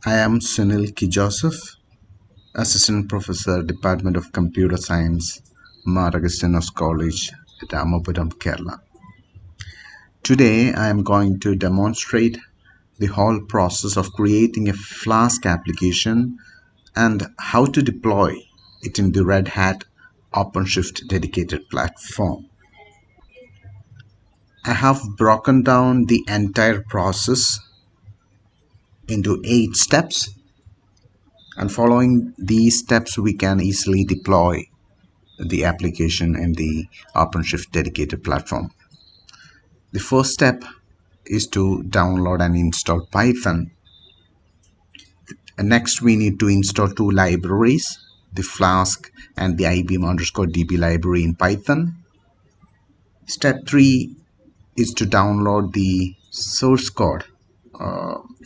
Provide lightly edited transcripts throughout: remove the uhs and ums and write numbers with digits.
I am Sunil K. Joseph, Assistant Professor, Department of Computer Science, Mar Agustinos College at Amapuram, Kerala. Today I am going to demonstrate the whole process of creating a Flask application and how to deploy it in the RedHat OpenShift Dedicated platform. I have broken down the entire process into 8 steps, and following these steps we can easily deploy the application in the OpenShift dedicated platform. The first step is to download and install Python. And next we need to install 2 libraries, the Flask and the IBM_DB library in Python. Step 3 is to download the source code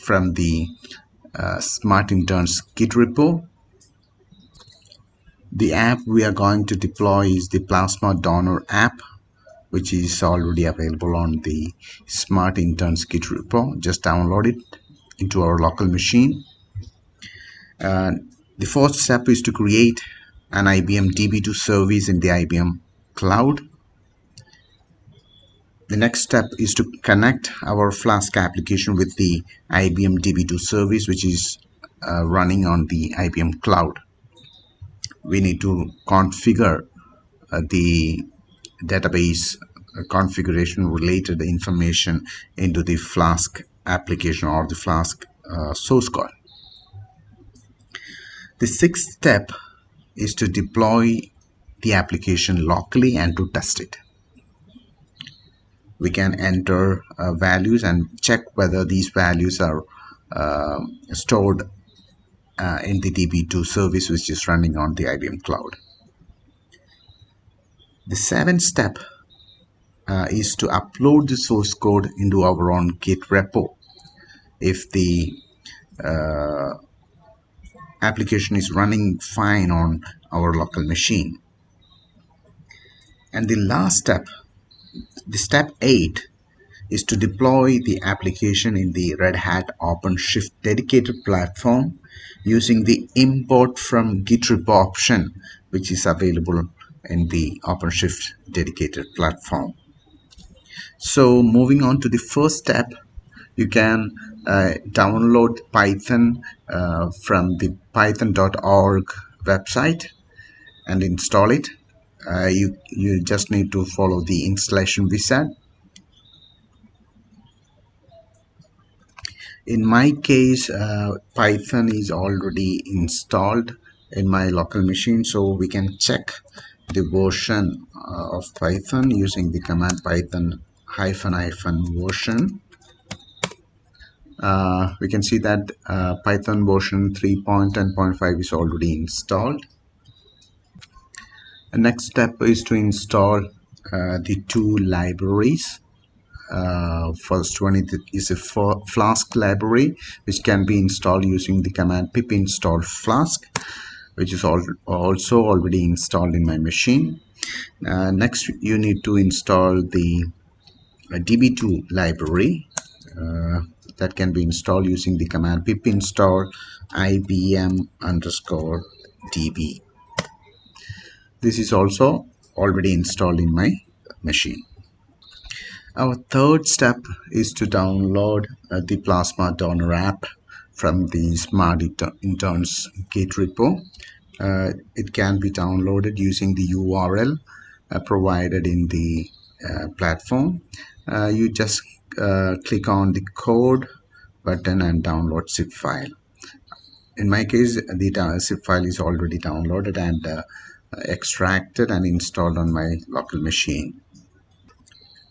from the Smart Interns Git repo. The app we are going to deploy is the Plasma Donor app, which is already available on the Smart Interns Git repo. Just download it into our local machine. The fourth step is to create an IBM DB2 service in the IBM cloud. The next step is to connect our Flask application with the IBM DB2 service, which is running on the IBM cloud. We need to configure the database configuration related information into the Flask application or the Flask source code. The sixth step is to deploy the application locally and to test it. We can enter values and check whether these values are stored in the DB2 service, which is running on the IBM cloud. The seventh step is to upload the source code into our own Git repo. If the application is running fine on our local machine. And the last step, the step 8, is to deploy the application in the RedHat OpenShift dedicated platform using the import from Git repo option, which is available in the OpenShift dedicated platform. So moving on to the first step, you can download Python from the python.org website and install it. You just need to follow the installation wizard. In my case, Python is already installed in my local machine, so we can check the version of Python using the command python -version. We can see that Python version 3.10.5 is already installed. The next step is to install the 2 libraries. First one is a Flask library, which can be installed using the command pip install flask, which is also already installed in my machine. Next, you need to install the DB2 library. That can be installed using the command pip install IBM_DB. This is also already installed in my machine. Our third step is to download the Plasma Donor app from the Smart Interns Git repo. It can be downloaded using the URL provided in the platform. You just click on the code button and download zip file. In my case, the zip file is already downloaded and extracted and installed on my local machine.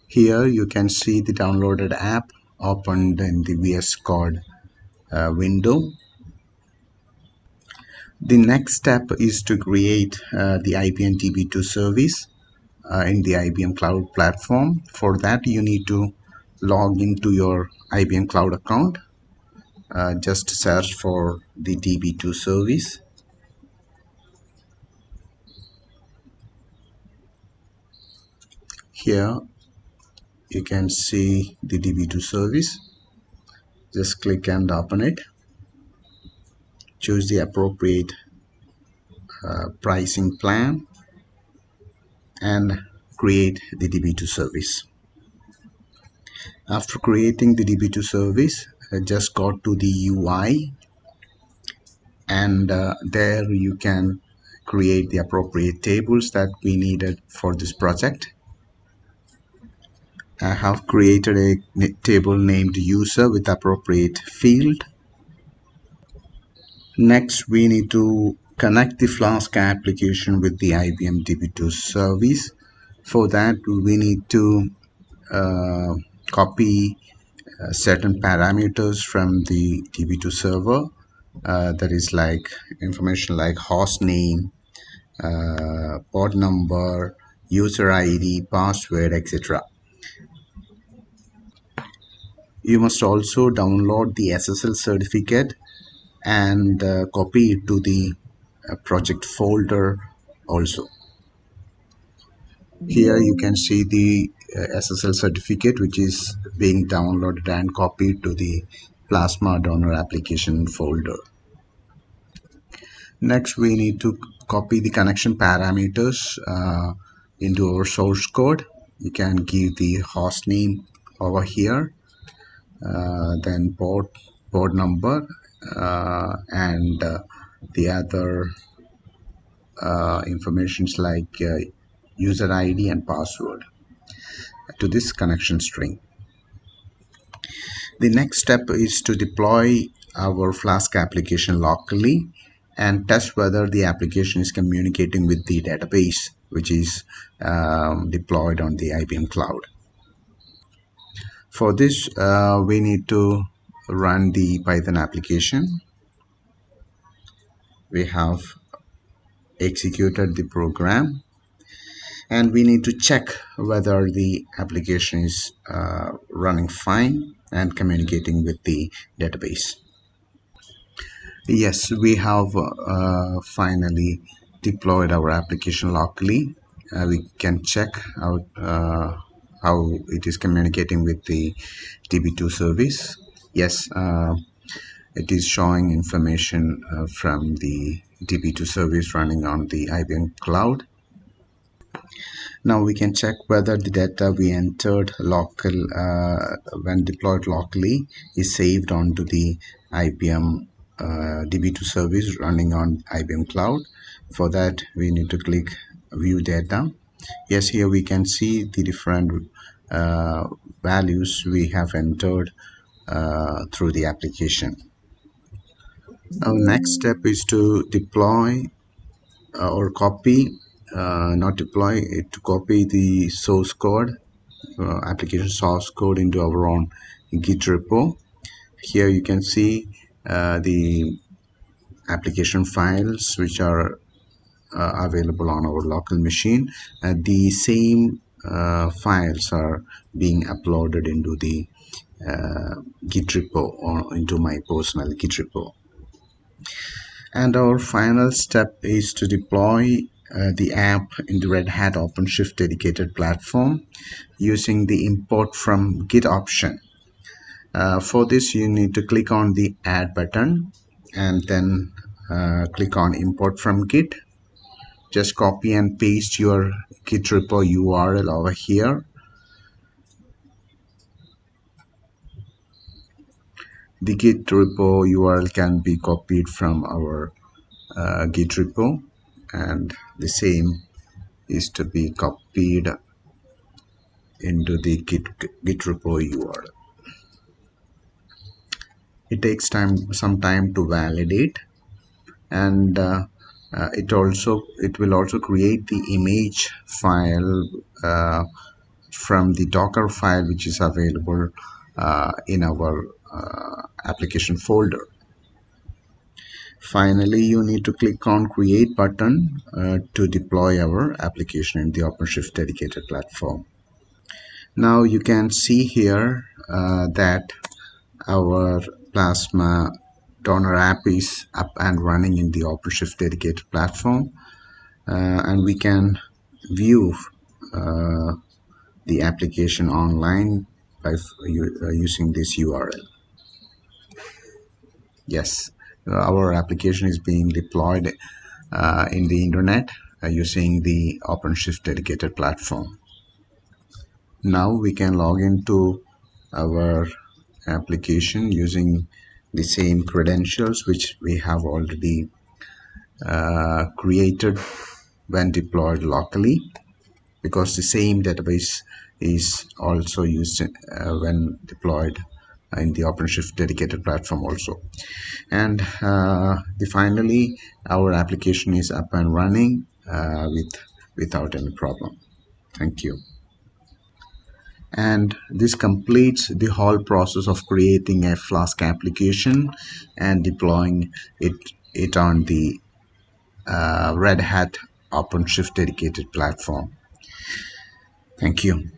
Here you can see the downloaded app opened in the VS Code window. The next step is to create the IBM DB2 service in the IBM Cloud platform. For that, you need to log into your IBM Cloud account. Just search for the DB2 service. Here you can see the DB2 service. Just click and open it. choose the appropriate pricing plan, and create the DB2 service. After creating the DB2 service, just go to the UI, and there you can create the appropriate tables that we needed for this project. I have created a table named user with appropriate field. Next, we need to connect the Flask application with the IBM DB2 service. For that, we need to uh, copy certain parameters from the DB2 server. That is like information like host name, port number, user ID, password, etc. You must also download the SSL certificate and copy it to the project folder also. Here you can see the SSL certificate which is being downloaded and copied to the Plasma Donor application folder. Next, we need to copy the connection parameters into our source code. You can give the host name over here, then port number, and the other informations like user ID and password to this connection string. The next step is to deploy our Flask application locally and test whether the application is communicating with the database which is deployed on the IBM cloud. For this, we need to run the Python application. We have executed the program, and we need to check whether the application is running fine and communicating with the database. Yes, we have finally deployed our application locally. We can check out how it is communicating with the DB2 service. Yes, it is showing information from the DB2 service running on the IBM cloud. Now we can check whether the data we entered local when deployed locally is saved onto the IBM DB2 service running on IBM cloud. For that, we need to click view data. Yes, here we can see the different values we have entered through the application. Our next step is to deploy or copy, not deploy it, to copy the source code, application source code into our own Git repo. Here you can see the application files which are available on our local machine. The same files are being uploaded into the Git repo or into my personal Git repo. And our final step is to deploy the app in the RedHat OpenShift Dedicated platform using the import from Git option. For this, you need to click on the add button and then click on import from Git. Just copy and paste your Git repo URL over here. The Git repo URL can be copied from our Git repo, and the same is to be copied into the Git repo URL. It takes some time to validate, and it will also create the image file from the Docker file which is available in our application folder. Finally, you need to click on create button to deploy our application in the OpenShift dedicated platform. Now you can see here that our Plasma Donor app is up and running in the OpenShift dedicated platform, and we can view the application online by using this URL. Yes, our application is being deployed in the internet using the OpenShift dedicated platform. Now we can log into our application using the same credentials which we have already created when deployed locally, because the same database is also used when deployed in the OpenShift dedicated platform also. And finally our application is up and running without any problem. Thank you. And this completes the whole process of creating a Flask application and deploying it on the RedHat OpenShift dedicated platform. Thank you.